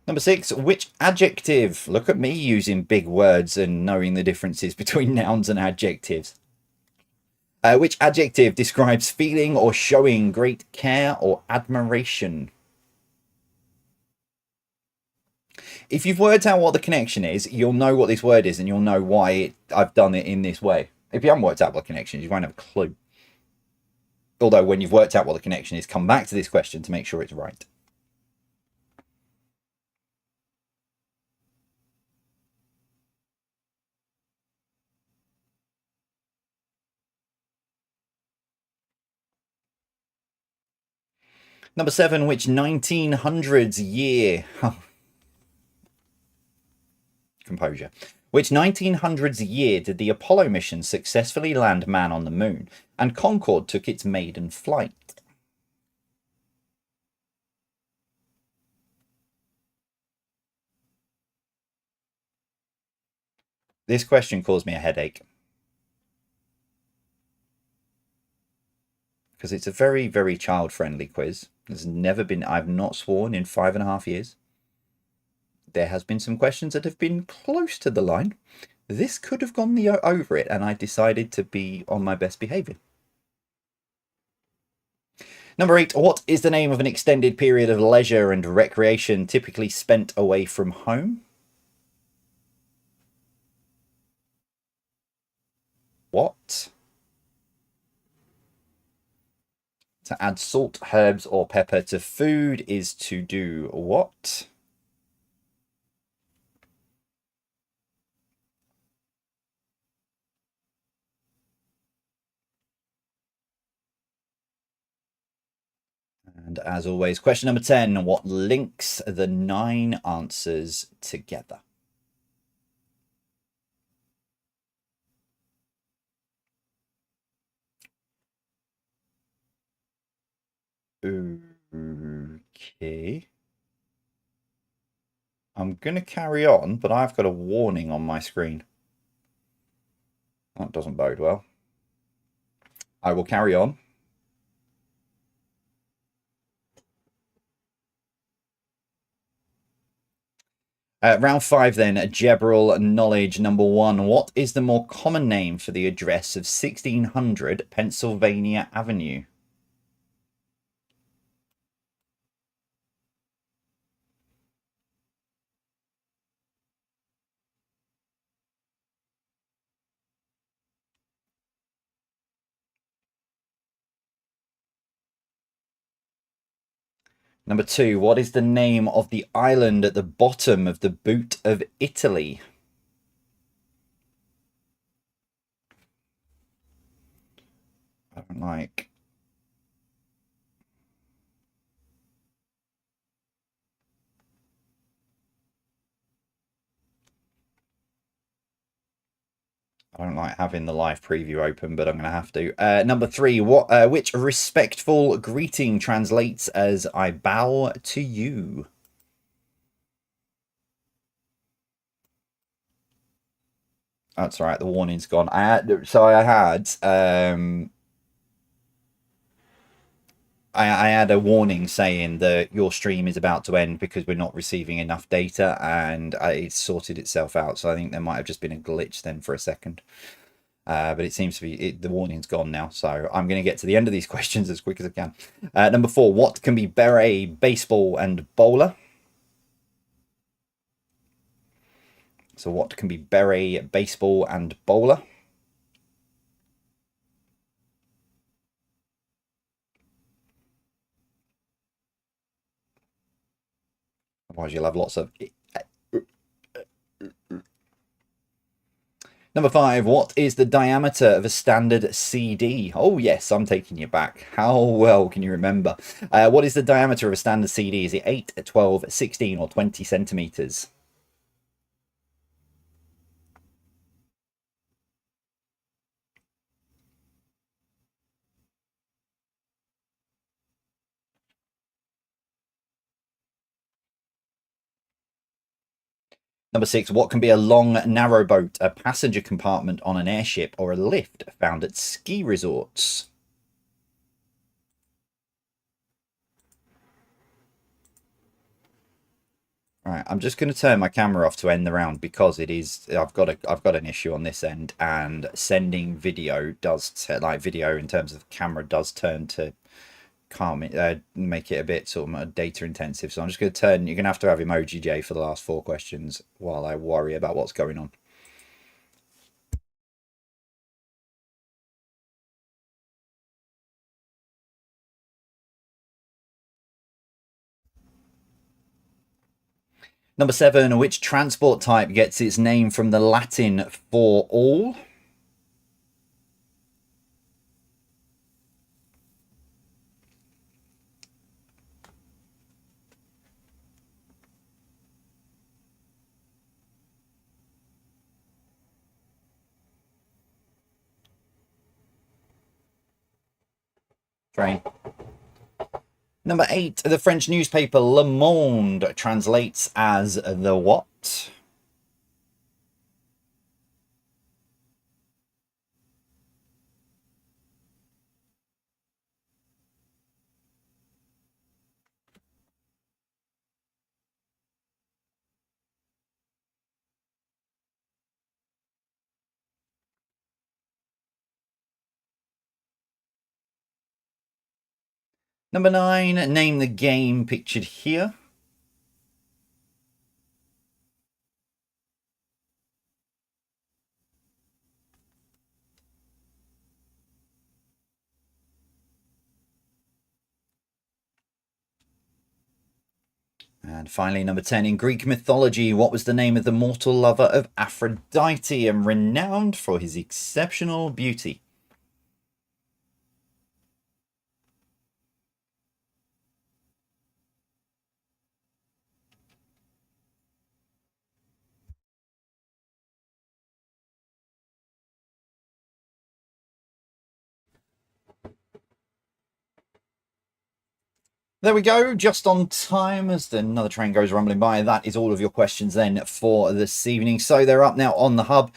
Number 6, which adjective? Look at me using big words and knowing the differences between nouns and adjectives. Which adjective describes feeling or showing great care or admiration? If you've worked out what the connection is, you'll know what this word is and you'll know why I've done it in this way. If you haven't worked out what the connection is, you won't have a clue. Although when you've worked out what the connection is, come back to this question to make sure it's right. Number 7, which 1900s year... Composure. Which 1900s year did the Apollo mission successfully land man on the moon and Concorde took its maiden flight? This question caused me a headache. Because it's a very, very child-friendly quiz. I've not sworn in 5.5 years. There has been some questions that have been close to the line. This could have gone over it, and I decided to be on my best behaviour. Number 8, what is the name of an extended period of leisure and recreation typically spent away from home? What? To add salt, herbs, or pepper to food is to do what? And as always, question number 10, what links the 9 answers together? Okay. I'm going to carry on, but I've got a warning on my screen. That doesn't bode well. I will carry on. Round 5 then, Gebral knowledge. Number 1, what is the more common name for the address of 1600 Pennsylvania Avenue? Number 2, what is the name of the island at the bottom of the boot of Italy? I don't like... I don't like having the live preview open, but I'm going to have to. Number 3, which respectful greeting translates as "I bow to you"? That's all right. The warning's gone. I had a warning saying that your stream is about to end because we're not receiving enough data, and it sorted itself out. So I think there might have just been a glitch then for a second. But it seems to be the warning's gone now. So I'm going to get to the end of these questions as quick as I can. Number 4, what can be beret, baseball, and bowler? So what can be beret, baseball, and bowler? Otherwise, you'll have lots of. Number 5, what is the diameter of a standard CD? Oh, yes, I'm taking you back. How well can you remember? What is the diameter of a standard CD? Is it 8, 12, 16, or 20 centimeters? Number 6, what can be a long, narrow boat, a passenger compartment on an airship, or a lift found at ski resorts? Right, I'm just going to turn my camera off to end the round because it is. I've got an issue on this end, and sending video does like video in terms of camera does turn to make it a bit sort of data intensive. So I'm just going to turn. You're going to have emoji J for the last 4 questions while I worry about what's going on. Number 7, which transport type gets its name from the Latin for all? Train. Number 8, the French newspaper Le Monde translates as the what? Number 9, name the game pictured here. And finally, number 10, in Greek mythology, what was the name of the mortal lover of Aphrodite and renowned for his exceptional beauty? There we go, just on time as another train goes rumbling by. That is all of your questions then for this evening. So they're up now on the hub.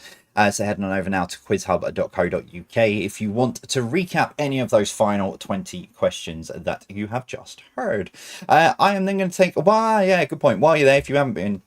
So heading on over now to quizhub.co.uk if you want to recap any of those final 20 questions that you have just heard. I am then going to take, good point. While you're there, if you haven't been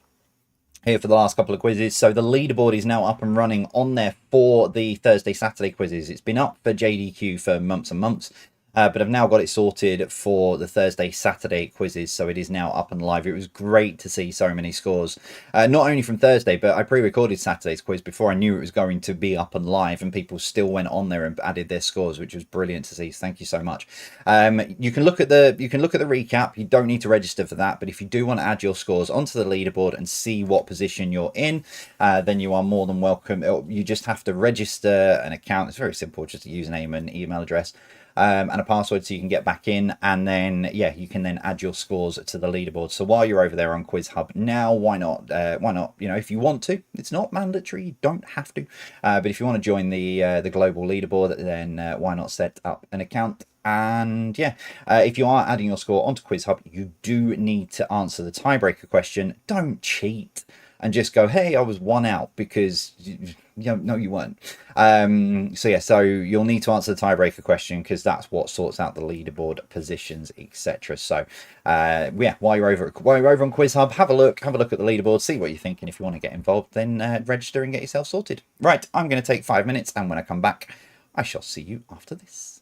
here for the last couple of quizzes, so the leaderboard is now up and running on there for the Thursday, Saturday quizzes. It's been up for JDQ for months and months. But I've now got it sorted for the Thursday, Saturday quizzes, so it is now up and live. It was great to see so many scores, not only from Thursday, but I pre-recorded Saturday's quiz before I knew it was going to be up and live, and people still went on there and added their scores, which was brilliant to see. So thank you so much. You can look at the recap. You don't need to register for that, but if you do want to add your scores onto the leaderboard and see what position you're in, then you are more than welcome. You just have to register an account. It's very simple, just a username and email address. and a password so you can get back in, and then yeah, you can then add your scores to the leaderboard. So while you're over there on Quiz Hub now, why not? You know, if you want to, it's not mandatory. You don't have to, but if you want to join the global leaderboard, then why not set up an account? And yeah, if you are adding your score onto Quiz Hub, you do need to answer the tiebreaker question. Don't cheat and just go, hey, I was one out, because no, you weren't. So yeah, so you'll need to answer the tiebreaker question, because that's what sorts out the leaderboard positions, etc. So yeah, while you're over on Quiz Hub, have a look at the leaderboard, see what you think, and if you want to get involved, then register and get yourself sorted. Right, I'm going to take 5 minutes, and when I come back, I shall see you after this.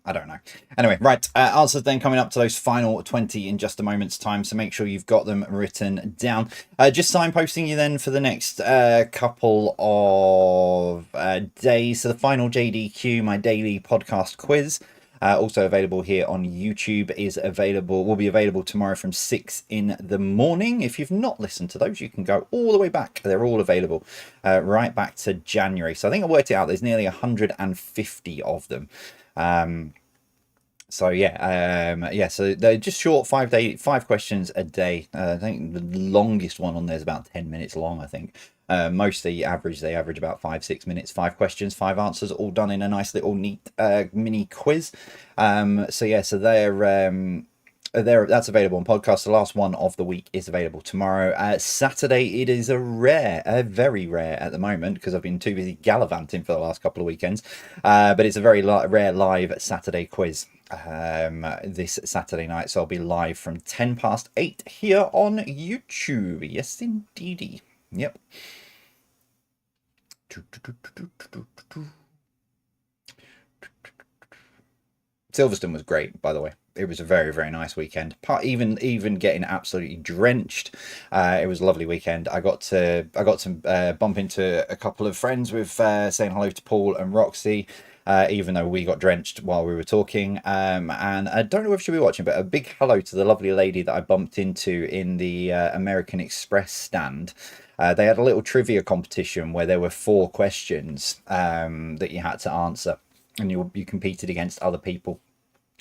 I don't know. Anyway, right. Answers then coming up to those final 20 in just a moment's time. So make sure you've got them written down. Just signposting you then for the next couple of days. So the final JDQ, my daily podcast quiz. Also available here on YouTube, will be available tomorrow from 6 in the morning. If you've not listened to those, you can go all the way back. They're all available right back to January. So I think I worked it out. There's nearly 150 of them. So yeah, so they're just short 5 questions a day. I think the longest one on there is about 10 minutes long, I think. Most they average about 5-6 minutes, 5 questions, 5 answers, all done in a nice little neat mini quiz. So yeah, so that's available on podcast. The last one of the week is available tomorrow. Saturday, it is very rare at the moment because I've been too busy gallivanting for the last couple of weekends. But it's a very rare live Saturday quiz this Saturday night. So I'll be live from 8:10 here on YouTube. Yes, indeedy. Yep. Silverstone was great, by the way. It was a very, very nice weekend. Even getting absolutely drenched, it was a lovely weekend. I got to bump into a couple of friends with saying hello to Paul and Roxy, even though we got drenched while we were talking. And I don't know if she'll be watching, but a big hello to the lovely lady that I bumped into in the American Express stand. They had a little trivia competition where there were 4 questions that you had to answer, and you competed against other people.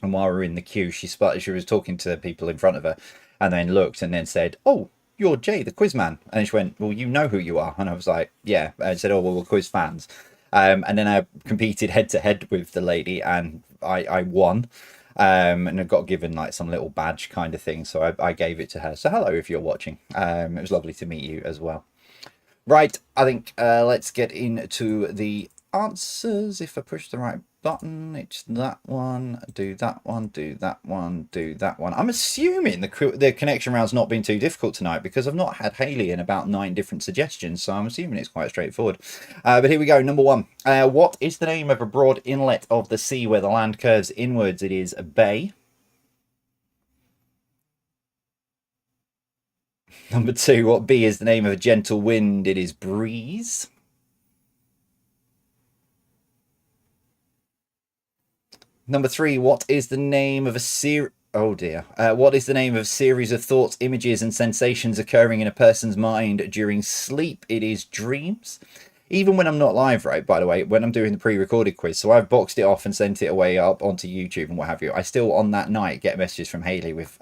And while we were in the queue, she was talking to people in front of her, and then looked and then said, "Oh, you're Jay, the quiz man." And she went, "Well, you know who you are." And I was like, "Yeah." And I said, "Oh, well, we're quiz fans." And then I competed head to head with the lady, and I won. And I got given like some little badge kind of thing, so I gave it to her. So hello, if you're watching. It was lovely to meet you as well. Right, I think let's get into the answers. If I push the right button, it's that one, do that one, do that one, do that one. I'm assuming the connection round's not been too difficult tonight because I've not had Haley in about 9 different suggestions, so I'm assuming it's quite straightforward. But here we go, number 1. What is the name of a broad inlet of the sea where the land curves inwards? It is a bay. Number 2, what B is the name of a gentle wind? It is breeze. Number 3, what is the name of a Oh dear. What is the name of a series of thoughts, images, and sensations occurring in a person's mind during sleep? It is dreams. Even when I'm not live, right, by the way, when I'm doing the pre-recorded quiz, so I've boxed it off and sent it away up onto YouTube and what have you, I still, on that night, get messages from Haley with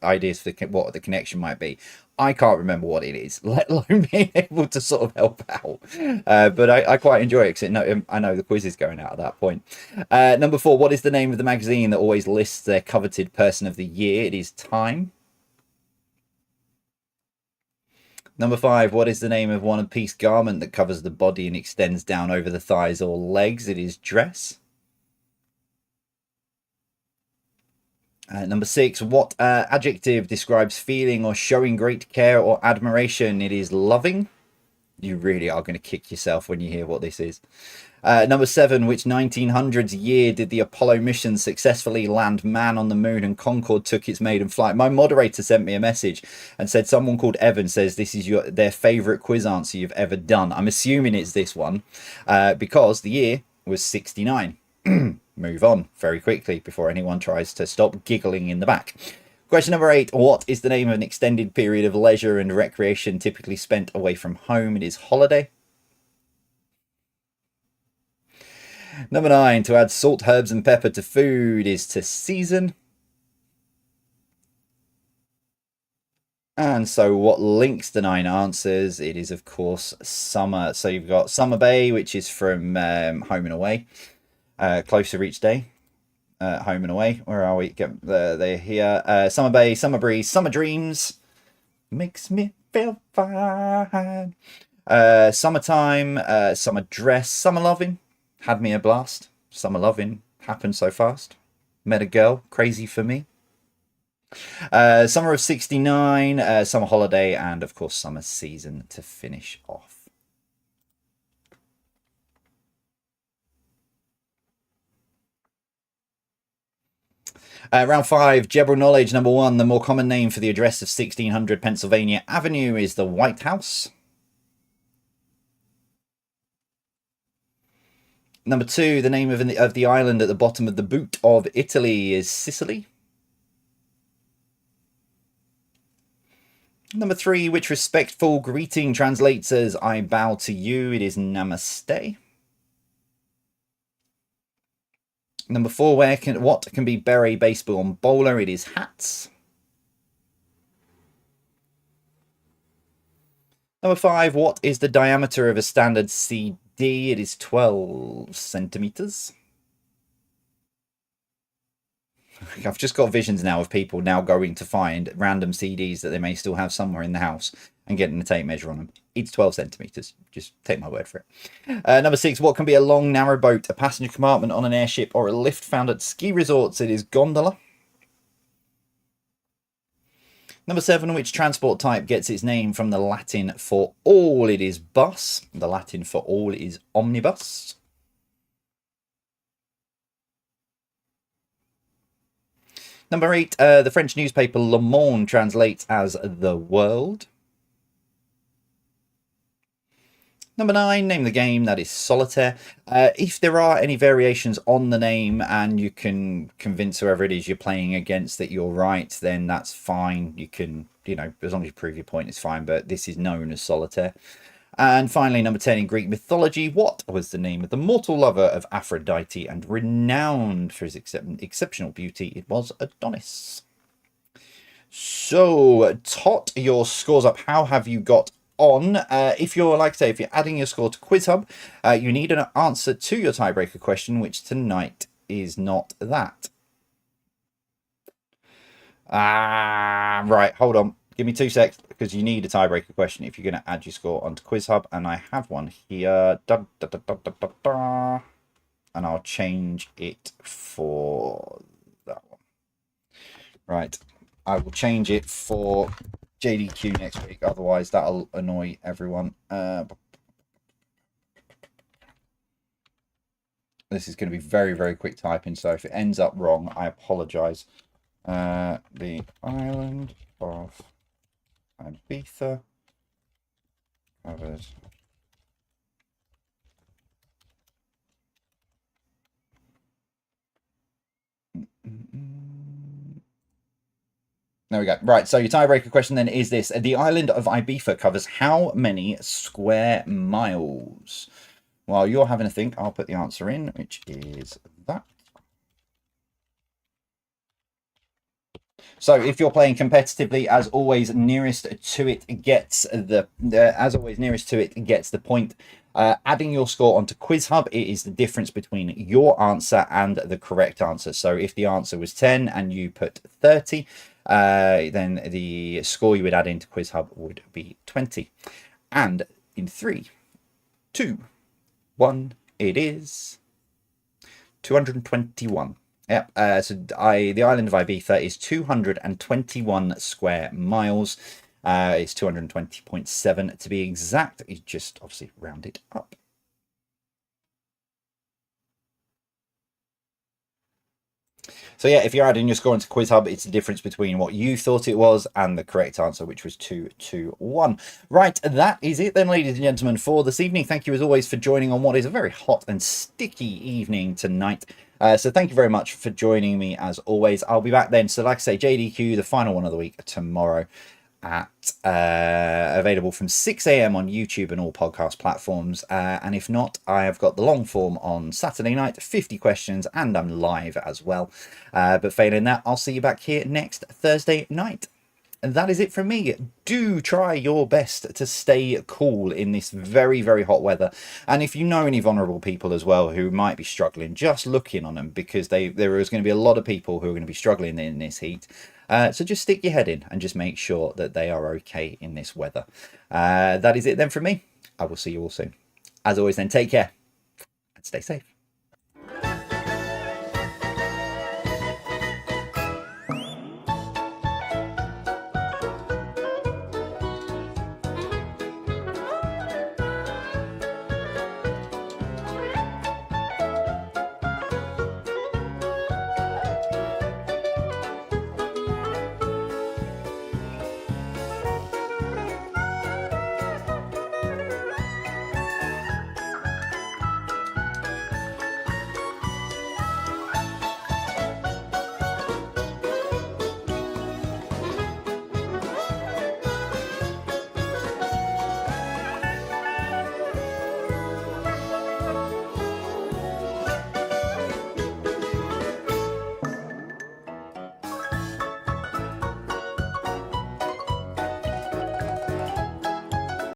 ideas for what the connection might be. I can't remember what it is, let alone being able to sort of help out. But I quite enjoy it because I know the quiz is going out at that point. Number 4, what is the name of the magazine that always lists their coveted person of the year? It is Time. Number 5, what is the name of one-piece garment that covers the body and extends down over the thighs or legs? It is dress. Number 6, what adjective describes feeling or showing great care or admiration? It is loving. You really are going to kick yourself when you hear what this is. Number 7, which 1900s year did the Apollo mission successfully land man on the moon and Concorde took its maiden flight? My moderator sent me a message and said someone called Evan says this is their favourite quiz answer you've ever done. I'm assuming it's this one because the year was 69. Move on very quickly before anyone tries to stop giggling in the back. Question number 8, what is the name of an extended period of leisure and recreation typically spent away from home? It is holiday. Number 9, to add salt, herbs, and pepper to food is to season. And so what links the 9 answers? It is, of course, summer. So you've got Summer Bay, which is from Home and Away. Closer each day. Home and Away. Where are we? They're here. Summer Bay, Summer Breeze, Summer Dreams. Makes me feel fine. Summertime, Summer Dress, Summer Loving. Had me a blast. Summer loving happened so fast. Met a girl, crazy for me. Summer of 69, summer holiday, and of course summer season to finish off. Round 5, general knowledge number 1. The more common name for the address of 1600 Pennsylvania Avenue is the White House. Number 2, the name of the island at the bottom of the boot of Italy is Sicily. Number 3, which respectful greeting translates as I bow to you? It is Namaste. Number 4, what can be beret, baseball, and bowler? It is hats. Number 5, what is the diameter of a standard CD? It is 12 centimeters. I've just got visions now of people now going to find random CDs that they may still have somewhere in the house and getting a tape measure on them. It's 12 centimeters. Just take my word for it. Number 6, what can be a long, narrow boat, a passenger compartment on an airship, or a lift found at ski resorts? It is gondola. Number 7, which transport type gets its name from the Latin for all? It is bus. The Latin for all is omnibus. Number 8, the French newspaper Le Monde translates as the world. Number 9, name the game. That is solitaire. If there are any variations on the name and you can convince whoever it is you're playing against that you're right, then that's fine. You can, as long as you prove your point, it's fine. But this is known as solitaire. And finally, number 10, in Greek mythology, what was the name of the mortal lover of Aphrodite and renowned for his exceptional beauty? It was Adonis. So, tot your scores up. How have you got on? If you're, like I say, if you're adding your score to Quiz Hub, you need an answer to your tiebreaker question, which tonight is not that. Right, hold on. Give me 2 secs, because you need a tiebreaker question if you're going to add your score onto Quiz Hub, and I have one here. And I'll change it for that one. Right, I will change it for JDQ next week, otherwise that'll annoy everyone. This is going to be very, very quick typing, so if it ends up wrong, I apologise. The island of Ibiza covered There we go. Right, so your tiebreaker question then is this. The island of Ibiza covers how many square miles? While you're having a think, I'll put the answer in, which is that. So if you're playing competitively, as always, nearest to it gets the point. Adding your score onto Quiz Hub, it is the difference between your answer and the correct answer. So if the answer was 10 and you put 30, then the score you would add into Quiz Hub would be 20. And in 3, 2, 1, it is 221. Yep. So the island of Ibiza is 221 square miles. It's 220.7 to be exact. You just obviously round it up. So yeah, if you're adding your score into Quiz Hub, it's the difference between what you thought it was and the correct answer, which was 221. Right, that is it then, ladies and gentlemen, for this evening. Thank you as always for joining on what is a very hot and sticky evening tonight. So thank you very much for joining me as always. I'll be back then. So like I say, JDQ, the final one of the week tomorrow at available from 6 a.m. on YouTube and all podcast platforms. And if not, I have got the long form on Saturday night, 50 questions, and I'm live as well. But failing that, I'll see you back here next Thursday night. And that is it from me. Do try your best to stay cool in this very, very hot weather. And if you know any vulnerable people as well who might be struggling, just look in on them, because there is going to be a lot of people who are going to be struggling in this heat. So just stick your head in and just make sure that they are okay in this weather. That is it then from me. I will see you all soon. As always then, take care and stay safe.